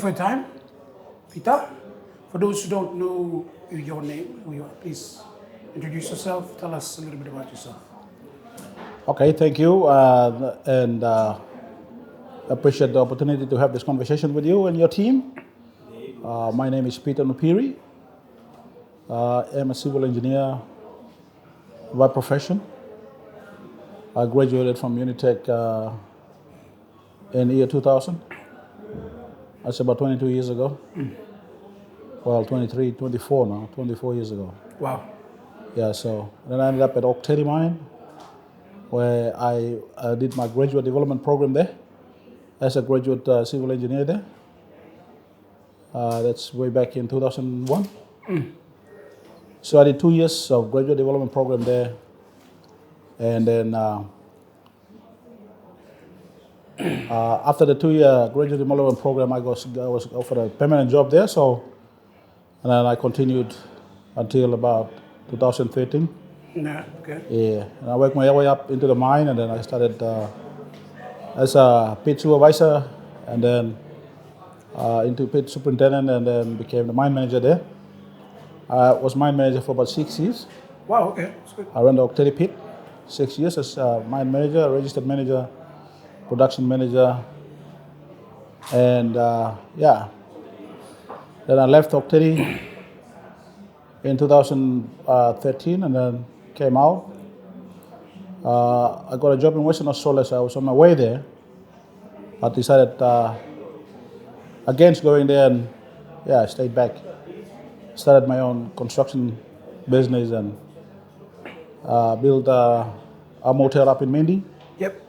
for your time, Peter. For those who don't know your name, who you are, please introduce yourself. Tell us a little bit about yourself. Okay, thank you, and appreciate the opportunity to have this conversation with you and your team. My name is Peter Nupiri. I'm a civil engineer by profession. I graduated from Unitech in the year 2000. That's about 22 years ago. Well, 23, 24 now, 24 years ago. Wow. Yeah, so then I ended up at Oak Teddy Mine, where I did my graduate development program there as a graduate civil engineer there. That's way back in 2001. So I did 2 years of graduate development program there, and then after the 2 year graduate development program, I was offered a permanent job there. So, and then I continued until about 2013. Yeah. Okay. Yeah, and I worked my way up into the mine, and then I started as a pit supervisor, and then into pit superintendent, and then became the mine manager there. I was mine manager for about 6 years. Wow. Okay. That's good. I ran the Oak Teddy pit 6 years as mine manager, registered manager, production manager, and yeah. Then I left Oak Teddy in 2013, and then came out. I got a job in Western Australia, so I was on my way there. I decided against going there, and yeah, I stayed back. Started my own construction business and built a motel up in Mendi. Yep.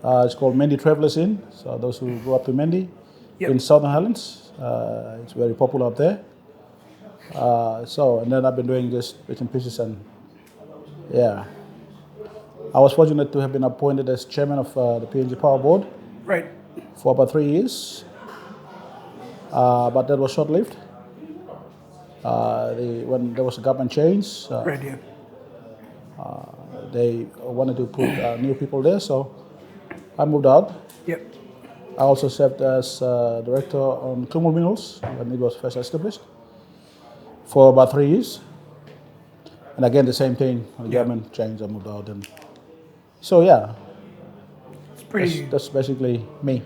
It's called Mendi Travelers Inn. So those who grew up in Mendi, Yep. in Southern Highlands, it's very popular up there. So, and then I've been doing just bits and pieces, and yeah. I was fortunate to have been appointed as chairman of the PNG Power Board Right. for about 3 years, but that was short-lived. When there was a government change, Right. Yeah. they wanted to put new people there, so I moved out. Yep. I also served as director on Kumul Minerals when it was first established for about 3 years. And again, the same thing, the government changed, I moved out. And so, yeah, It's pretty that's basically me.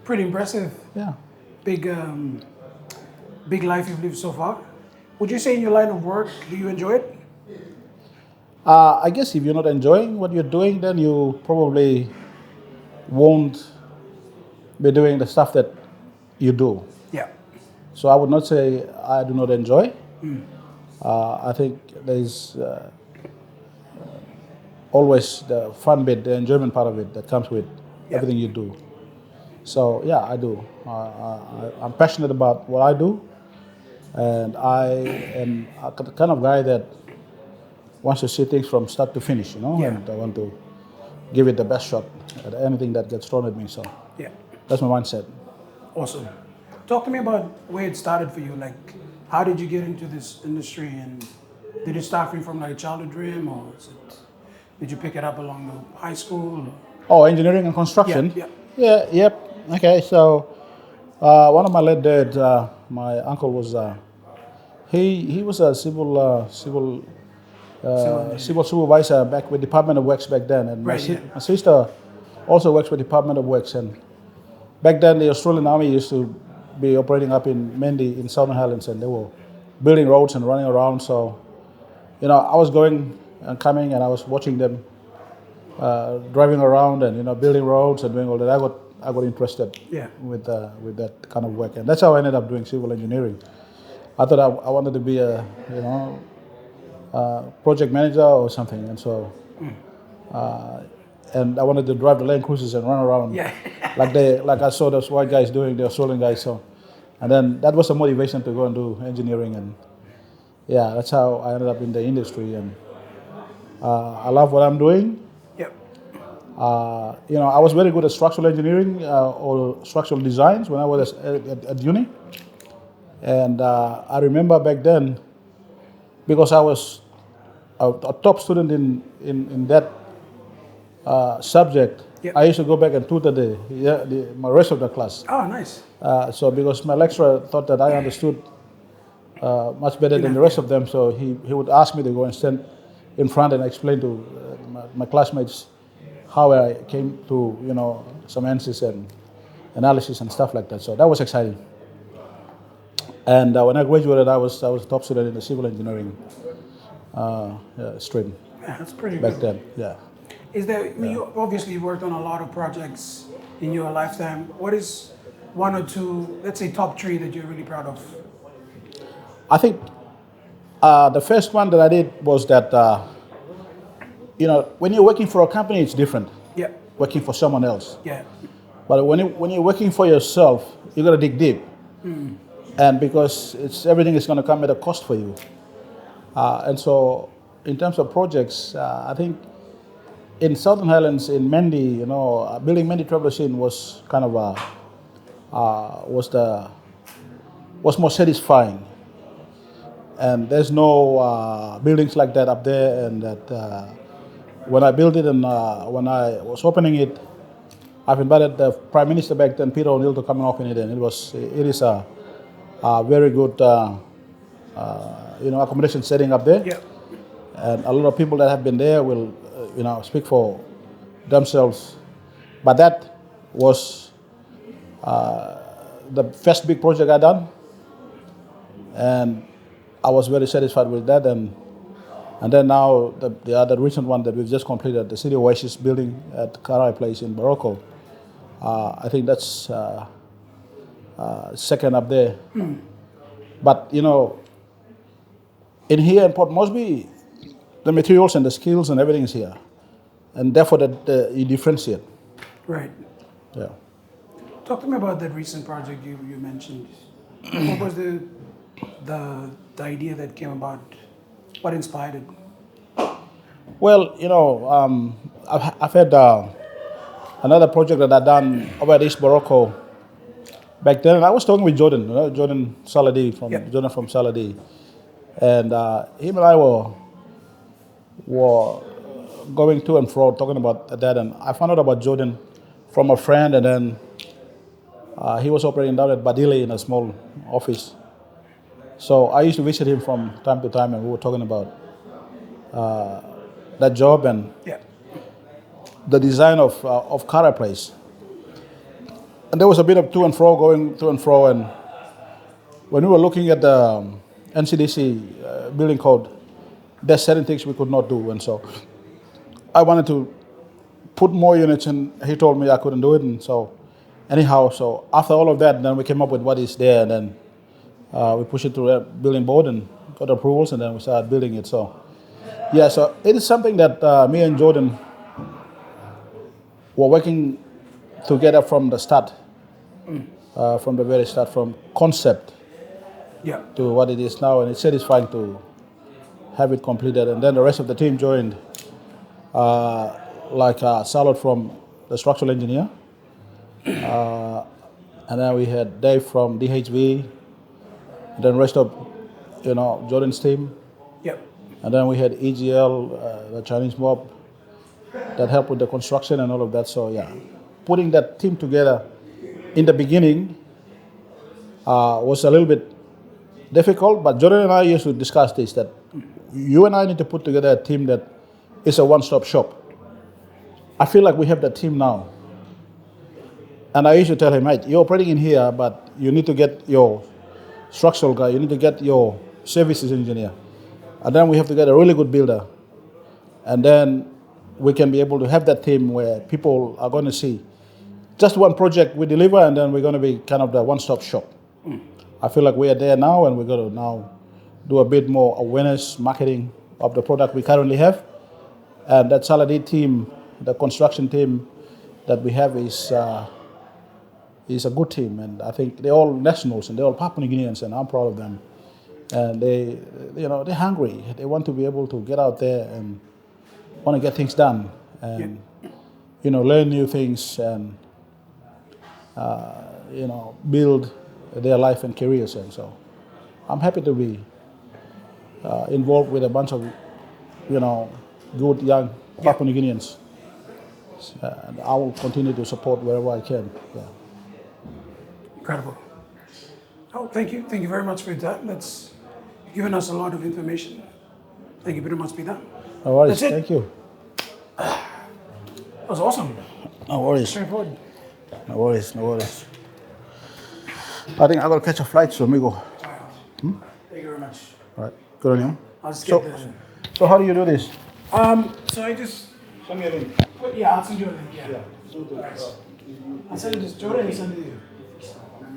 pretty impressive. Yeah. Big life you've lived so far. Would you say in your line of work, do you enjoy it? I guess if you're not enjoying what you're doing, then you probably won't be doing the stuff that you do. Yeah. So I would not say I do not enjoy. I think there's always the fun bit, the enjoyment part of it that comes with everything you do. So yeah, I do. I'm passionate about what I do, and I am the kind of guy that wants to see things from start to finish, Yeah. and I want to give it the best shot at anything that gets thrown at me. So Yeah. that's my mindset. Awesome. Talk to me about where it started for you. Like, how did you get into this industry, and did it start for you from like a childhood dream, or did you pick it up along the high school? Or? Oh, engineering and construction. Yeah, Yeah. Yep. Okay. So one of my late dad, my uncle was he was a civil supervisor back with Department of Works back then, and Right, my sister also works with Department of Works. And back then, the Australian Army used to be operating up in Mendi in Southern Highlands, and they were building roads and running around. So, I was going and coming, and I was watching them driving around and building roads and doing all that. I got interested Yeah. with that kind of work, and that's how I ended up doing civil engineering. I thought I wanted to be a project manager or something, and so and I wanted to drive the Land Cruisers and run around Yeah. like I saw those white guys doing, the Australian guys. So, and then that was a motivation to go and do engineering, and yeah, that's how I ended up in the industry. And I love what I'm doing. Yep. I was very good at structural engineering or structural designs when I was at uni. And I remember back then, because I was a top student in that subject, Yep. I used to go back and tutor my rest of the class. Oh, nice. So because my lecturer thought that I understood much better than the rest of them, so he would ask me to go and stand in front and explain to my classmates how I came to some answers and analysis and stuff like that. So that was exciting. And when I graduated, I was a top student in the civil engineering stream Yeah, that's pretty back good. then. Yeah. Is there? You obviously worked on a lot of projects in your lifetime. What is one or two, let's say, top three that you're really proud of? I think the first one that I did was that when you're working for a company, it's different. Yeah. Working for someone else. Yeah. But when you're working for yourself, you got to dig deep, and because everything is going to come at a cost for you. And so, in terms of projects, I think in Southern Highlands, in Mendi, building Mendi travel machine was kind of was more satisfying. And there's no buildings like that up there, and that when I built it and when I was opening it, I've invited the Prime Minister back then, Peter O'Neill, to come and open it, and it is a very good accommodation setting up there. Yeah. And a lot of people that have been there will speak for themselves. But that was the first big project I done, and I was very satisfied with that. And then now the other recent one that we've just completed, the City Oasis building at Karai Place in Morocco. I think that's second up there. But in here in Port Moresby, the materials and the skills and everything is here, and therefore you differentiate. Right. Yeah. Talk to me about that recent project you mentioned. What was the idea that came about? What inspired it? Well, I've had another project that I done over at East Morocco back then, and I was talking with Jordan, Jordan Saladi from Saladi, and him and I were going to and fro talking about that, and I found out about Jordan from a friend, and then he was operating down at Badile in a small office. So I used to visit him from time to time, and we were talking about that job and Yeah. the design of Kara Place. And there was a bit of going to and fro, and when we were looking at the NCDC building code, there's certain things we could not do, and so I wanted to put more units, and he told me I couldn't do it, and so anyhow, so after all of that, then we came up with what is there, and then we pushed it through a building board and got approvals, and then we started building it. So yeah, so it is something that me and Jordan were working together from the start, from the very start, from concept Yeah. to what it is now, and it's satisfying to have it completed. And then the rest of the team joined, like Salad from the structural engineer, and then we had Dave from DHV, and then rest of Jordan's team, Yeah. and then we had EGL, the Chinese mob, that helped with the construction and all of that. So yeah, putting that team together in the beginning was a little bit difficult, but Jordan and I used to discuss this, that you and I need to put together a team that is a one-stop shop. I feel like we have that team now. And I used to tell him, mate, you're operating in here, but you need to get your structural guy, you need to get your services engineer. And then we have to get a really good builder. And then we can be able to have that team where people are going to see just one project we deliver, and then we're going to be kind of the one-stop shop. I feel like we are there now, and we're going to now do a bit more awareness, marketing of the product we currently have. And that Saladi team, the construction team that we have is a good team, and I think they're all nationals and they're all Papua New Guineans, and I'm proud of them. And they're hungry. They want to be able to get out there and want to get things done, and learn new things, and build their life and careers. And so I'm happy to be involved with a bunch of good young Papua New Guineans. And I will continue to support wherever I can. Yeah. Incredible. Oh, thank you. Thank you very much for your time. That's given us a lot of information. Thank you very much, Peter. No worries. That's it. Thank you. That was awesome. No worries. Straightforward. No worries. No worries. I think I gotta catch a flight, so amigo. Wow. Thank you very much. All right. Good on you. I'll just So, get the. so how do you do this? So I just. Send me a link. Yeah, I'll send you a link. Yeah. Alright. I'll send it to Jordan and send it to you.